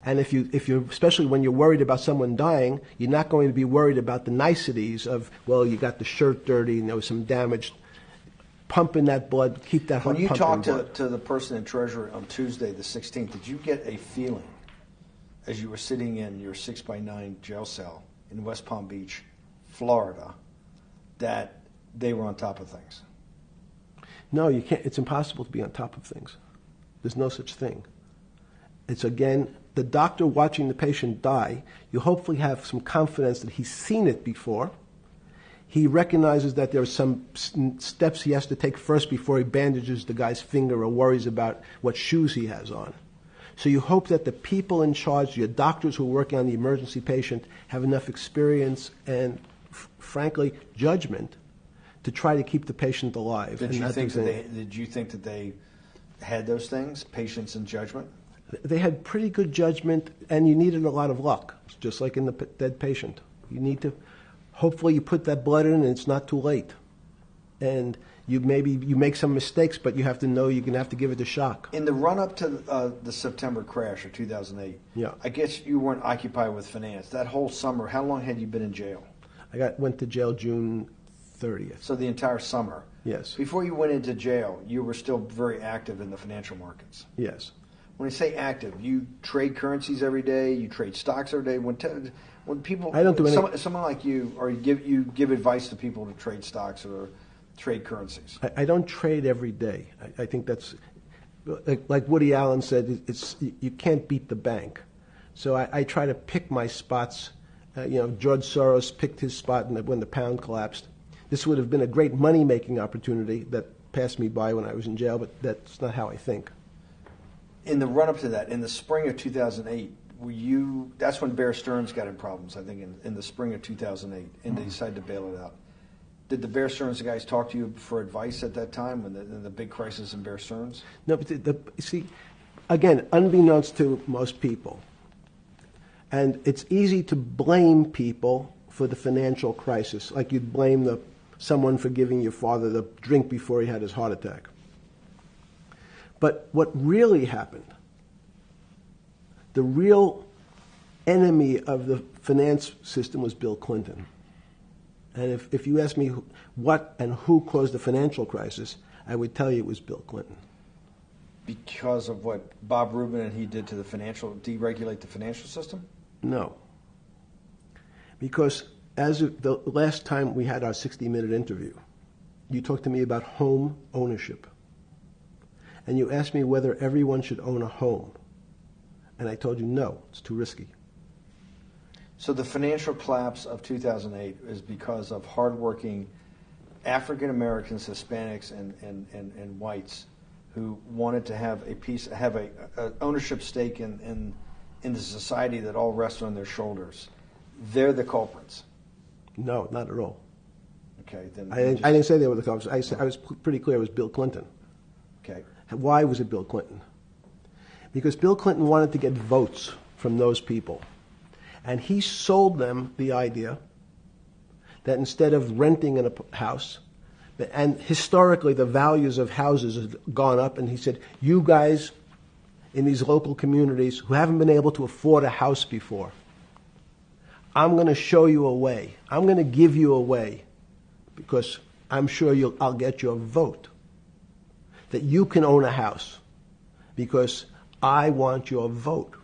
And if you're, especially when you're worried about someone dying, you're not going to be worried about the niceties of, well, you got the shirt dirty and there was some damage. Pump in that blood, keep that heart pumping. When you talked to the person in Treasury on Tuesday the 16th, did you get a feeling as you were sitting in your 6x9 jail cell in West Palm Beach, Florida, that they were on top of things? No, you can't. It's impossible to be on top of things. There's no such thing. It's, again, the doctor watching the patient die. You hopefully have some confidence that he's seen it before. He recognizes that there are some steps he has to take first before he bandages the guy's finger or worries about what shoes he has on. So you hope that the people in charge, your doctors who are working on the emergency patient, have enough experience and, frankly, judgment to try to keep the patient alive. Did you think that they had those things, patience and judgment? They had pretty good judgment, and you needed a lot of luck, just like in the dead patient. You need to, hopefully you put that blood in and it's not too late. And you make some mistakes, but you have to know you're going to have to give it a shock. In the run-up to the September crash of 2008, yeah. I guess you weren't occupied with finance. That whole summer, how long had you been in jail? I went to jail June 30th. So the entire summer? Yes. Before you went into jail, you were still very active in the financial markets? Yes. When I say active, you trade currencies every day, you trade stocks every day. When people, I don't do any. Someone like you, or you give advice to people to trade stocks or trade currencies. I don't trade every day. I think that's like Woody Allen said. You can't beat the bank. So I try to pick my spots. George Soros picked his spot when the pound collapsed. This would have been a great money-making opportunity that passed me by when I was in jail, but that's not how I think. In the run-up to that, in the spring of 2008, that's when Bear Stearns got in problems, I think, in the spring of 2008, and they decided to bail it out. Did the Bear Stearns guys talk to you for advice at that time, when the big crisis in Bear Stearns? No, but see, again, unbeknownst to most people, and it's easy to blame people for the financial crisis, like you'd blame someone for giving your father the drink before he had his heart attack. But what really happened, the real enemy of the finance system was Bill Clinton. And if you ask me what and who caused the financial crisis, I would tell you it was Bill Clinton. Because of what Bob Rubin and he did to deregulate the financial system? No. Because as of the last time we had our 60-minute interview, you talked to me about home ownership. And you asked me whether everyone should own a home. And I told you, no, it's too risky. So the financial collapse of 2008 is because of hardworking African Americans, Hispanics, and whites who wanted to have a ownership stake in the society that all rests on their shoulders. They're the culprits. No, not at all. Okay, then I didn't say they were the culprits. I was pretty clear it was Bill Clinton. Okay. Why was it Bill Clinton? Because Bill Clinton wanted to get votes from those people. And he sold them the idea that instead of renting in a house, and historically the values of houses have gone up, and he said, you guys in these local communities who haven't been able to afford a house before, I'm going to show you a way. I'm going to give you a way because I'm sure I'll get your vote that you can own a house because I want your vote.